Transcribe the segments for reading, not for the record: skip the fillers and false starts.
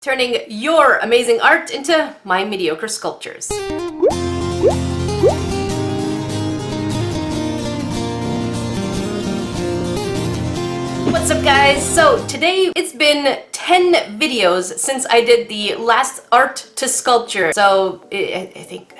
turning your amazing art into my mediocre sculptures. What's up, guys? So today it's been 10 videos since I did the last art to sculpture. So I think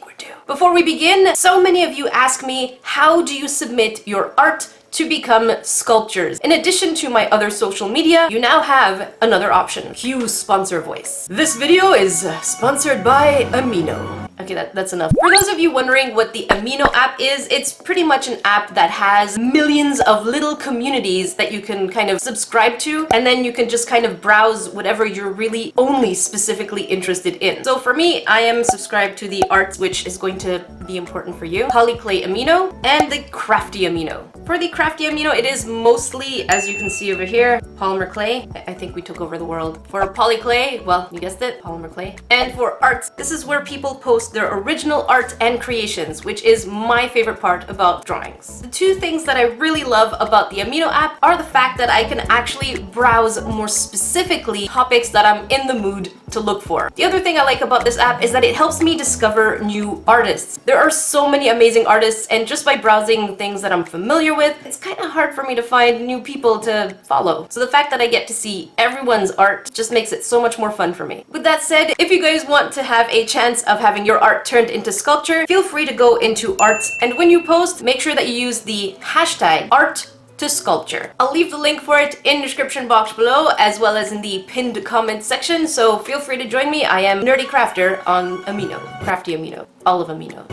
we're due. Before we begin, so many of you ask me, how do you submit your art to become sculptures? In addition to my other social media, you now have another option. Cue sponsor voice. This video is sponsored by Amino. Okay, that's enough. For those of you wondering what the Amino app is, it's pretty much an app that has millions of little communities that you can kind of subscribe to, and then you can just kind of browse whatever you're really only specifically interested in. So for me, I am subscribed to the art, which is going to be important for you, Polyclay Amino, and the Crafty Amino. For the Crafty Amino, it is mostly, as you can see over here, polymer clay. I think we took over the world. For polyclay, well, you guessed it, polymer clay. And for art, this is where people post their original art and creations, which is my favorite part about drawings. The two things that I really love about the Amino app are the fact that I can actually browse more specifically topics that I'm in the mood to look for. The other thing I like about this app is that it helps me discover new artists. There are so many amazing artists, and just by browsing things that I'm familiar with, it's kind of hard for me to find new people to follow. So the fact that I get to see everyone's art just makes it so much more fun for me. With that said, if you guys want to have a chance of having your art turned into sculpture, feel free to go into arts, and when you post, make sure that you use the hashtag #ArtToSculpture. I'll leave the link for it in the description box below, as well as in the pinned comment section, so feel free to join me. I am Nerdy Crafter on Amino. Crafty Amino. All of Amino.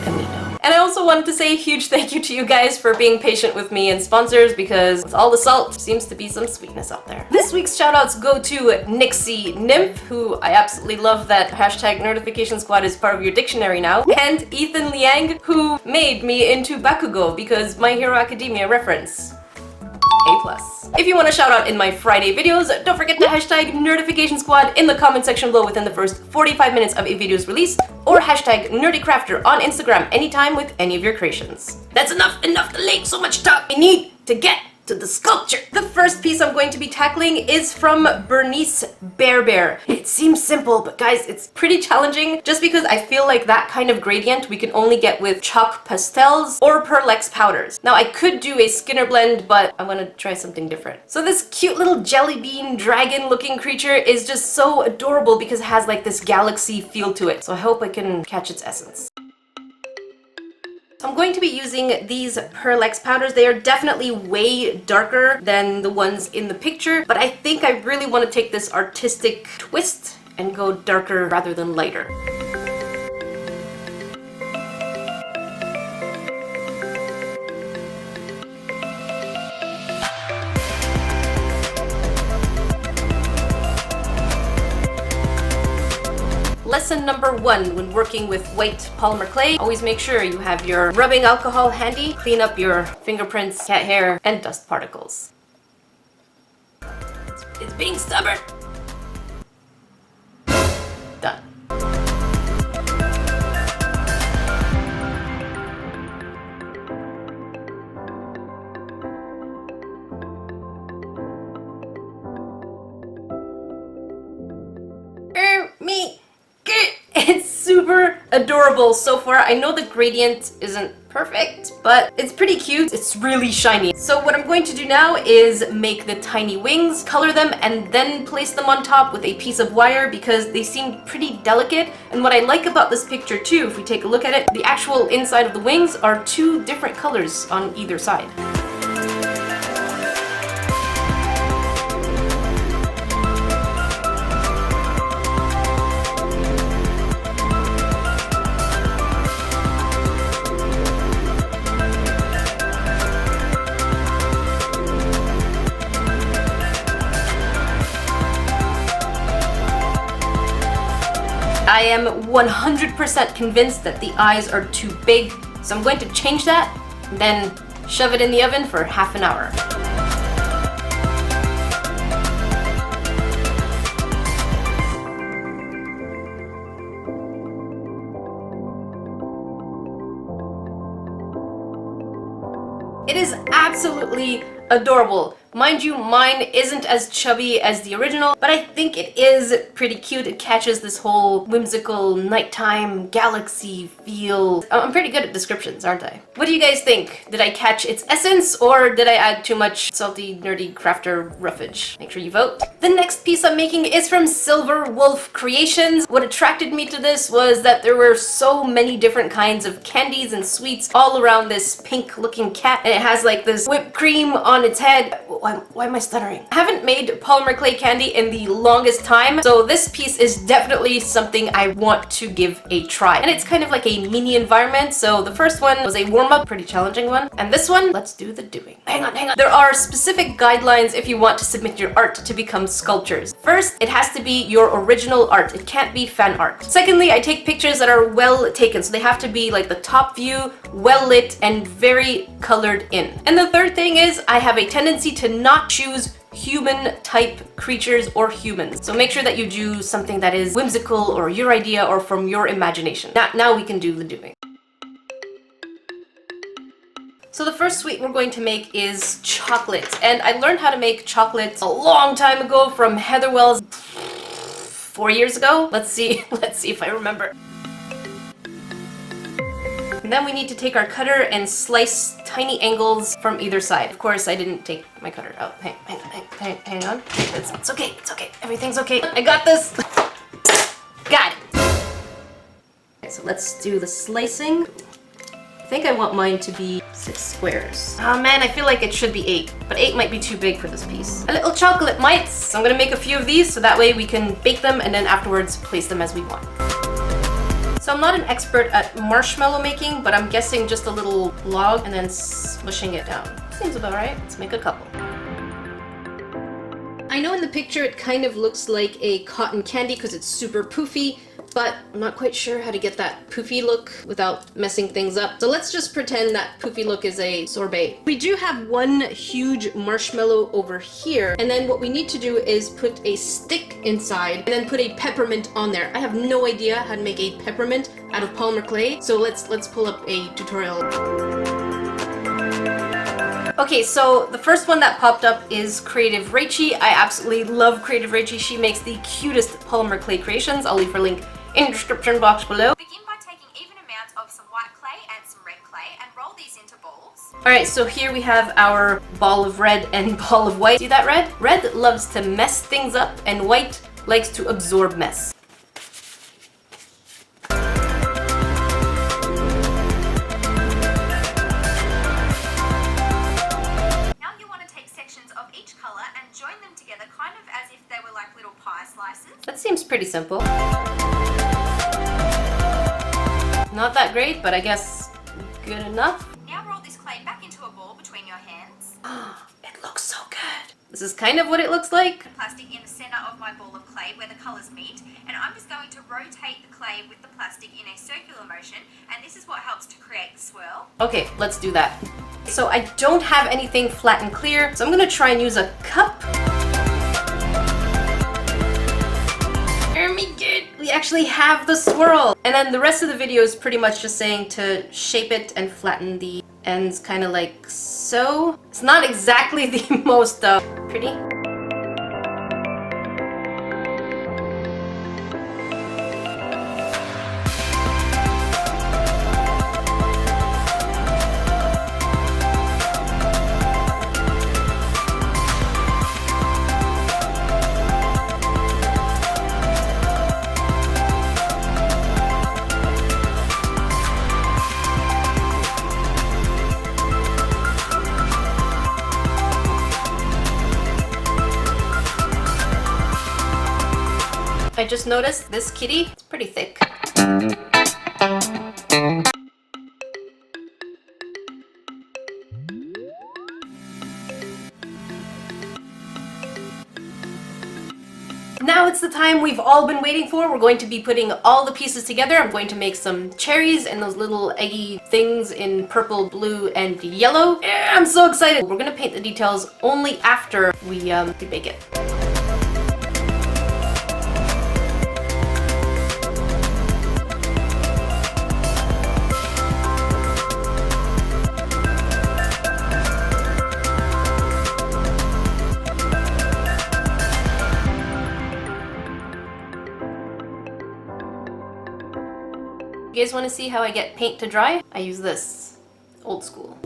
And I also wanted to say a huge thank you to you guys for being patient with me and sponsors, because with all the salt, seems to be some sweetness out there. This week's shoutouts go to Nixie Nymph, who I absolutely love that hashtag Notification Squad is part of your dictionary now, and Ethan Liang, who made me into Bakugo because My Hero Academia reference. A+. If you want a shout out in my Friday videos, don't forget to hashtag Notification Squad in the comment section below within the first 45 minutes of a video's release, or hashtag NerdyCrafter on Instagram anytime with any of your creations. That's enough delayed, so much talk. I need to get to the sculpture. The first piece I'm going to be tackling is from Bernice Bear. It seems simple, but guys, it's pretty challenging just because I feel like that kind of gradient we can only get with chalk pastels or Pearl-Ex powders. Now I could do a Skinner blend, but I want to try something different. So this cute little jelly bean dragon looking creature is just so adorable because it has like this galaxy feel to it. So I hope I can catch its essence. I'm going to be using these Pearl-Ex powders. They are definitely way darker than the ones in the picture, but I think I really want to take this artistic twist and go darker rather than lighter. Lesson number 1 when working with white polymer clay, always make sure you have your rubbing alcohol handy. Clean up your fingerprints, cat hair, and dust particles. It's being stubborn. Done. It's super adorable so far. I know the gradient isn't perfect, but it's pretty cute. It's really shiny. So what I'm going to do now is make the tiny wings, color them, and then place them on top with a piece of wire because they seem pretty delicate. And what I like about this picture too, if we take a look at it, the actual inside of the wings are 2 different colors on either side. I am 100% convinced that the eyes are too big, so I'm going to change that, and then shove it in the oven for half an hour. It is absolutely adorable. Mind you, mine isn't as chubby as the original, but I think it is pretty cute. It catches this whole whimsical nighttime galaxy feel. I'm pretty good at descriptions, aren't I? What do you guys think? Did I catch its essence, or did I add too much salty, nerdy crafter roughage? Make sure you vote. The next piece I'm making is from Silver Wolf Creations. What attracted me to this was that there were so many different kinds of candies and sweets all around this pink looking cat, and it has like this whipped cream on its head. Why am I stuttering? I haven't made polymer clay candy in the longest time, so this piece is definitely something I want to give a try. And it's kind of like a mini environment, so the first one was a warm-up, pretty challenging one. And this one, let's do the doing. Hang on. There are specific guidelines if you want to submit your art to become sculptures. First, it has to be your original art. It can't be fan art. Secondly, I take pictures that are well taken, so they have to be like the top view, well lit, and very colored in. And the third thing is I have a tendency to not choose human type creatures or humans. So make sure that you do something that is whimsical or your idea or from your imagination. Now we can do the doing. So the first sweet we're going to make is chocolate. And I learned how to make chocolate a long time ago from Heather Wells 4 years ago. Let's see if I remember. And then we need to take our cutter and slice tiny angles from either side. Of course, I didn't take my cutter out. Hang on. It's okay. Everything's okay. I got this. Got it. Okay, so let's do the slicing. I think I want mine to be 6 squares. Oh man, I feel like it should be 8, but 8 might be too big for this piece. A little chocolate mites. So I'm gonna make a few of these so that way we can bake them and then afterwards place them as we want. So I'm not an expert at marshmallow making, but I'm guessing just a little log and then smushing it down. Seems about right. Let's make a couple. I know in the picture it kind of looks like a cotton candy because it's super poofy, but I'm not quite sure how to get that poofy look without messing things up. So let's just pretend that poofy look is a sorbet. We do have one huge marshmallow over here, and then what we need to do is put a stick inside and then put a peppermint on there. I have no idea how to make a peppermint out of polymer clay, so let's pull up a tutorial. Okay, so the first one that popped up is Creative Rachie. I absolutely love Creative Rachie. She makes the cutest polymer clay creations. I'll leave her link in the description box below. Begin by taking even amounts of some white clay and some red clay and roll these into balls. Alright, so here we have our ball of red and ball of white. See that red? Red loves to mess things up and white likes to absorb mess. That seems pretty simple. Not that great, but I guess good enough. Now roll this clay back into a ball between your hands. It looks so good. This is kind of what it looks like. Plastic in the center of my ball of clay where the colors meet, and I'm just going to rotate the clay with the plastic in a circular motion, and this is what helps to create the swirl. Okay, let's do that. So I don't have anything flat and clear, so I'm gonna try and use a cup. We actually have the swirl! And then the rest of the video is pretty much just saying to shape it and flatten the ends kind of like so. It's not exactly the most pretty. I just noticed this kitty, it's pretty thick. Now it's the time we've all been waiting for. We're going to be putting all the pieces together. I'm going to make some cherries and those little eggy things in purple, blue, and yellow. I'm so excited. We're gonna paint the details only after we bake it. You guys want to see how I get paint to dry? I use this. Old school.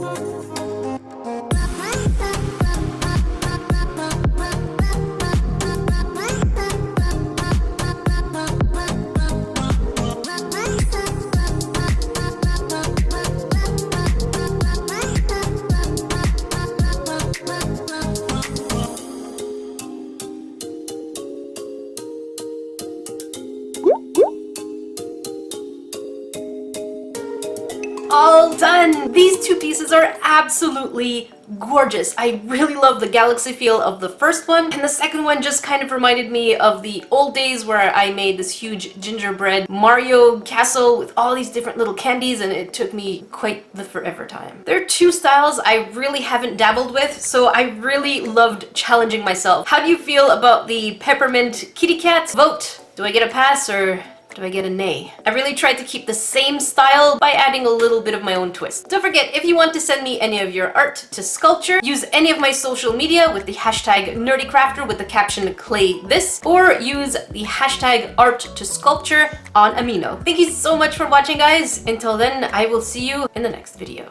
All done! These two pieces are absolutely gorgeous. I really love the galaxy feel of the first one, and the second one just kind of reminded me of the old days where I made this huge gingerbread Mario castle with all these different little candies, and it took me quite the forever time. There are two styles I really haven't dabbled with, so I really loved challenging myself. How do you feel about the Peppermint kitty cat? Vote! Do I get a pass or do I get a nay? I really tried to keep the same style by adding a little bit of my own twist. Don't forget, if you want to send me any of your art to sculpture, use any of my social media with the hashtag nerdycrafter with the caption clay this, or use the hashtag art to sculpture on Amino. Thank you so much for watching, guys. Until then, I will see you in the next video.